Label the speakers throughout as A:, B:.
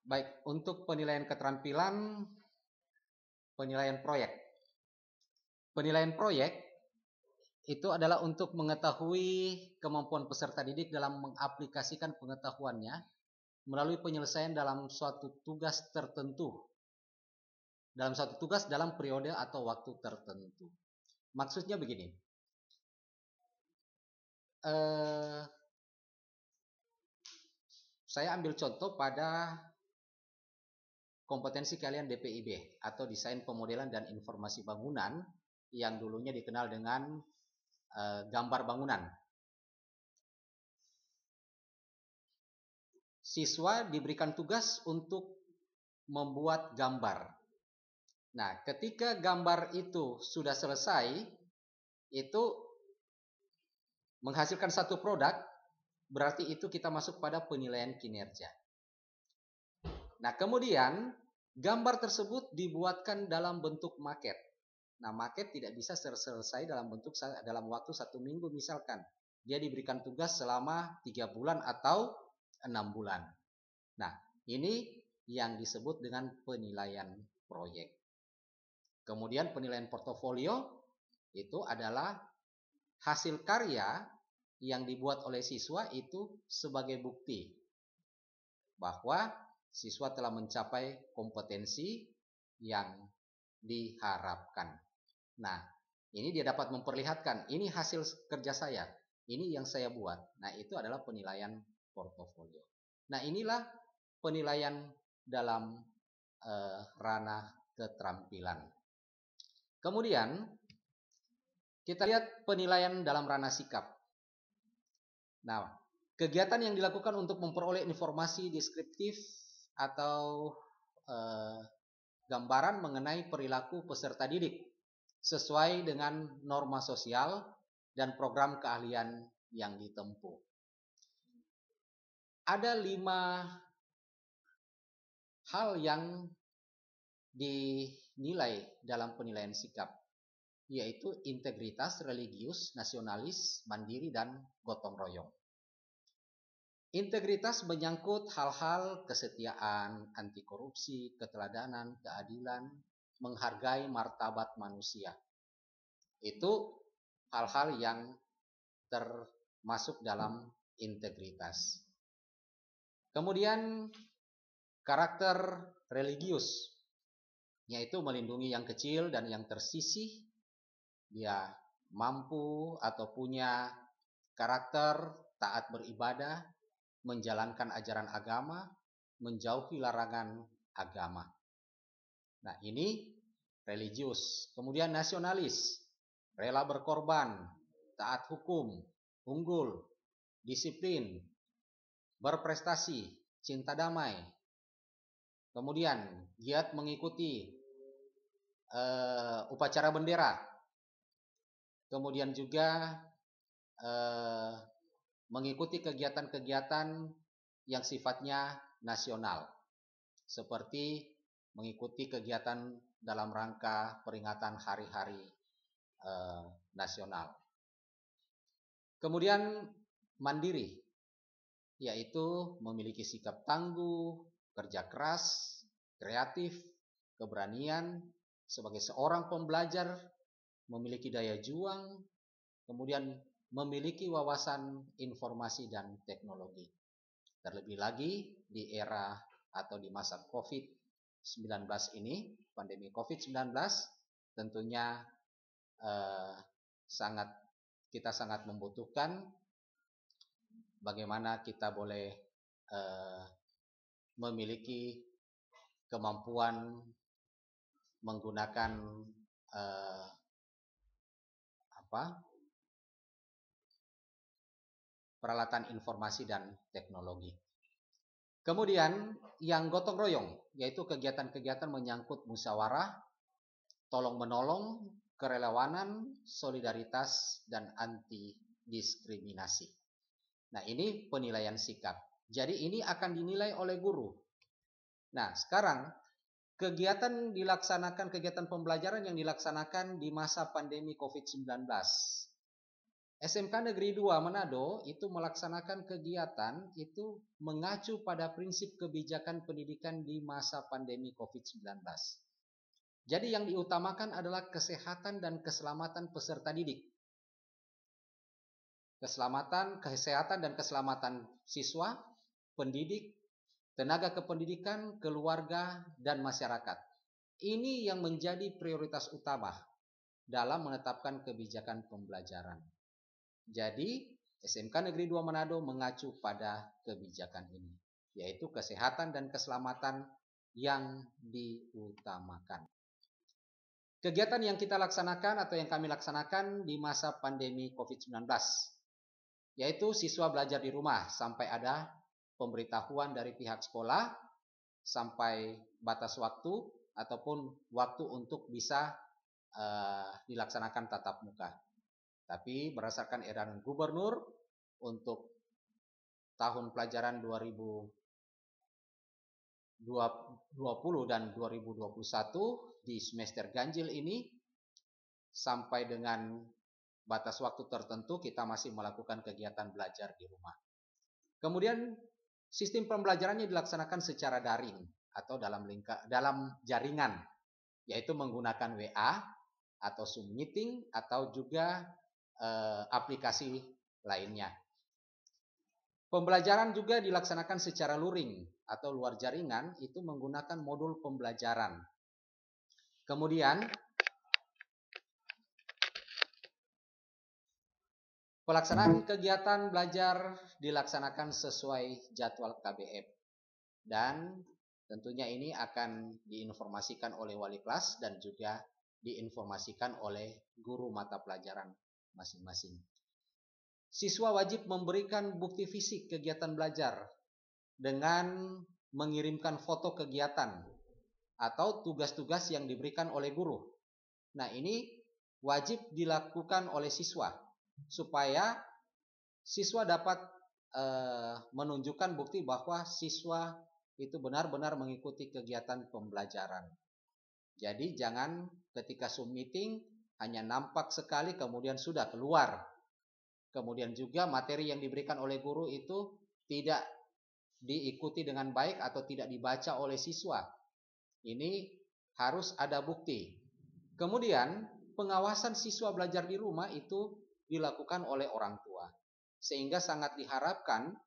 A: Baik, untuk penilaian keterampilan, penilaian proyek. Penilaian proyek itu adalah untuk mengetahui kemampuan peserta didik dalam mengaplikasikan pengetahuannya melalui penyelesaian dalam suatu tugas tertentu. Dalam suatu tugas dalam periode atau waktu tertentu. Maksudnya begini. Saya ambil contoh pada kompetensi kalian DPIB atau desain pemodelan dan informasi bangunan yang dulunya dikenal dengan gambar bangunan. Siswa diberikan tugas untuk membuat gambar. Nah, ketika gambar itu sudah selesai, itu menghasilkan satu produk, berarti itu kita masuk pada penilaian kinerja. Nah, kemudian gambar tersebut dibuatkan dalam bentuk maket. Nah, maket tidak bisa selesai dalam waktu 1 minggu misalkan. Dia diberikan tugas selama 3 bulan atau 6 bulan. Nah, ini yang disebut dengan penilaian proyek. Kemudian penilaian portofolio itu adalah hasil karya yang dibuat oleh siswa itu sebagai bukti bahwa siswa telah mencapai kompetensi yang diharapkan. Nah, ini dia dapat memperlihatkan, ini hasil kerja saya, ini yang saya buat. Nah, itu adalah penilaian portofolio. Nah, inilah penilaian dalam ranah keterampilan. Kemudian, kita lihat penilaian dalam ranah sikap. Nah, kegiatan yang dilakukan untuk memperoleh informasi deskriptif atau gambaran mengenai perilaku peserta didik sesuai dengan norma sosial dan program keahlian yang ditempuh. Ada 5 hal yang dinilai dalam penilaian sikap, yaitu integritas, religius, nasionalis, mandiri, dan gotong royong. Integritas menyangkut hal-hal kesetiaan, anti korupsi, keteladanan, keadilan, menghargai martabat manusia. Itu hal-hal yang termasuk dalam integritas. Kemudian karakter religius, yaitu melindungi yang kecil dan yang tersisih. Dia mampu atau punya karakter taat beribadah, menjalankan ajaran agama, menjauhi larangan agama. Nah, ini religius. Kemudian nasionalis, rela berkorban, taat hukum, unggul, disiplin, berprestasi, cinta damai. Kemudian giat mengikuti upacara bendera. Kemudian juga mengikuti kegiatan-kegiatan yang sifatnya nasional, seperti mengikuti kegiatan dalam rangka peringatan hari-hari nasional. Kemudian mandiri, yaitu memiliki sikap tangguh, kerja keras, kreatif, keberanian, sebagai seorang pembelajar, memiliki daya juang, kemudian memiliki wawasan informasi dan teknologi. Terlebih lagi di era atau di masa COVID-19 ini, pandemi COVID-19, tentunya kita sangat membutuhkan bagaimana kita boleh memiliki kemampuan menggunakan peralatan informasi dan teknologi. Kemudian yang gotong royong, yaitu kegiatan-kegiatan menyangkut musyawarah, tolong-menolong, kerelawanan, solidaritas, dan anti diskriminasi. Nah, ini penilaian sikap. Jadi ini akan dinilai oleh guru. Nah, sekarang kegiatan pembelajaran yang dilaksanakan di masa pandemi COVID-19. SMK Negeri 2 Manado itu melaksanakan kegiatan itu mengacu pada prinsip kebijakan pendidikan di masa pandemi COVID-19. Jadi yang diutamakan adalah kesehatan dan keselamatan peserta didik. Kesehatan dan keselamatan siswa, pendidik, tenaga kependidikan, keluarga, dan masyarakat. Ini yang menjadi prioritas utama dalam menetapkan kebijakan pembelajaran. Jadi, SMK Negeri 2 Manado mengacu pada kebijakan ini, yaitu kesehatan dan keselamatan yang diutamakan. Kegiatan yang kita laksanakan atau yang kami laksanakan di masa pandemi COVID-19, yaitu siswa belajar di rumah sampai ada pemberitahuan dari pihak sekolah sampai batas waktu ataupun waktu untuk bisa dilaksanakan tatap muka. Tapi berdasarkan edaran gubernur untuk tahun pelajaran 2020 dan 2021 di semester ganjil ini sampai dengan batas waktu tertentu kita masih melakukan kegiatan belajar di rumah. Kemudian sistem pembelajarannya dilaksanakan secara daring atau dalam jaringan, yaitu menggunakan WA atau Zoom meeting atau juga aplikasi lainnya. Pembelajaran juga dilaksanakan secara luring atau luar jaringan, itu menggunakan modul pembelajaran. Kemudian pelaksanaan kegiatan belajar dilaksanakan sesuai jadwal KBM dan tentunya ini akan diinformasikan oleh wali kelas dan juga diinformasikan oleh guru mata pelajaran masing-masing. Siswa wajib memberikan bukti fisik kegiatan belajar dengan mengirimkan foto kegiatan atau tugas-tugas yang diberikan oleh guru. Nah, ini wajib dilakukan oleh siswa supaya siswa dapat menunjukkan bukti bahwa siswa itu benar-benar mengikuti kegiatan pembelajaran. Jadi jangan ketika Zoom meeting hanya nampak sekali kemudian sudah keluar. Kemudian juga materi yang diberikan oleh guru itu tidak diikuti dengan baik atau tidak dibaca oleh siswa. Ini harus ada bukti. Kemudian pengawasan siswa belajar di rumah itu dilakukan oleh orang tua. Sehingga sangat diharapkan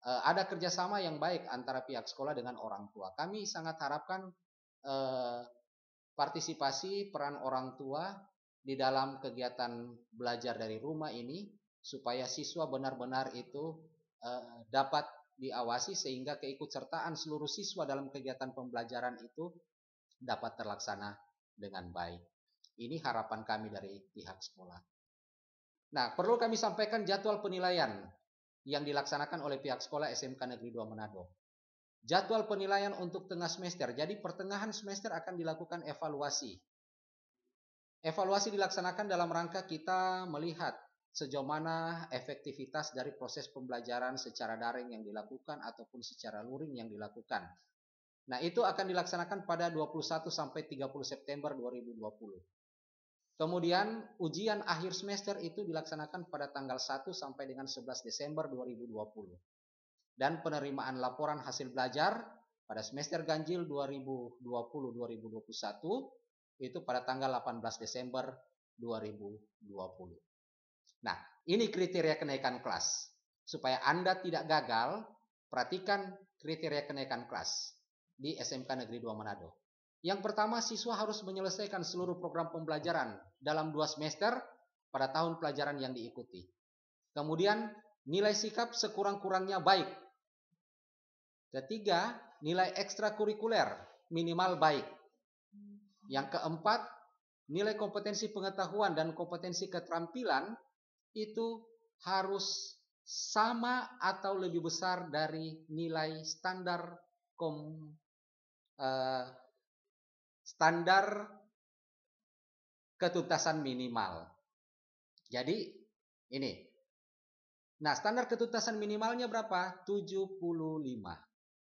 A: ada kerjasama yang baik antara pihak sekolah dengan orang tua. Kami sangat harapkan partisipasi peran orang tua di dalam kegiatan belajar dari rumah ini supaya siswa benar-benar itu dapat diawasi sehingga keikutsertaan seluruh siswa dalam kegiatan pembelajaran itu dapat terlaksana dengan baik. Ini harapan kami dari pihak sekolah. Nah, perlu kami sampaikan jadwal penilaian yang dilaksanakan oleh pihak sekolah SMK Negeri 2 Manado. Jadwal penilaian untuk tengah semester. Jadi pertengahan semester akan dilakukan evaluasi. Evaluasi dilaksanakan dalam rangka kita melihat sejauh mana efektivitas dari proses pembelajaran secara daring yang dilakukan ataupun secara luring yang dilakukan. Nah, itu akan dilaksanakan pada 21 sampai 30 September 2020. Kemudian ujian akhir semester itu dilaksanakan pada tanggal 1 sampai dengan 11 Desember 2020. Dan penerimaan laporan hasil belajar pada semester ganjil 2020-2021 itu pada tanggal 18 Desember 2020. Nah, ini kriteria kenaikan kelas. Supaya Anda tidak gagal, perhatikan kriteria kenaikan kelas di SMK Negeri 2 Manado. Yang pertama, siswa harus menyelesaikan seluruh program pembelajaran dalam 2 semester pada tahun pelajaran yang diikuti. Kemudian, nilai sikap sekurang-kurangnya baik. Ketiga, nilai ekstrakurikuler minimal baik. Yang keempat, nilai kompetensi pengetahuan dan kompetensi keterampilan itu harus sama atau lebih besar dari nilai standar ketuntasan minimal. Jadi ini. Nah, standar ketuntasan minimalnya berapa? 75.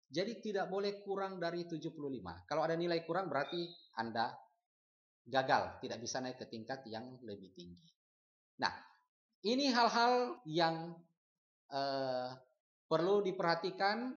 A: Jadi tidak boleh kurang dari 75. Kalau ada nilai kurang berarti Anda gagal, tidak bisa naik ke tingkat yang lebih tinggi. Nah, Ini hal-hal yang perlu diperhatikan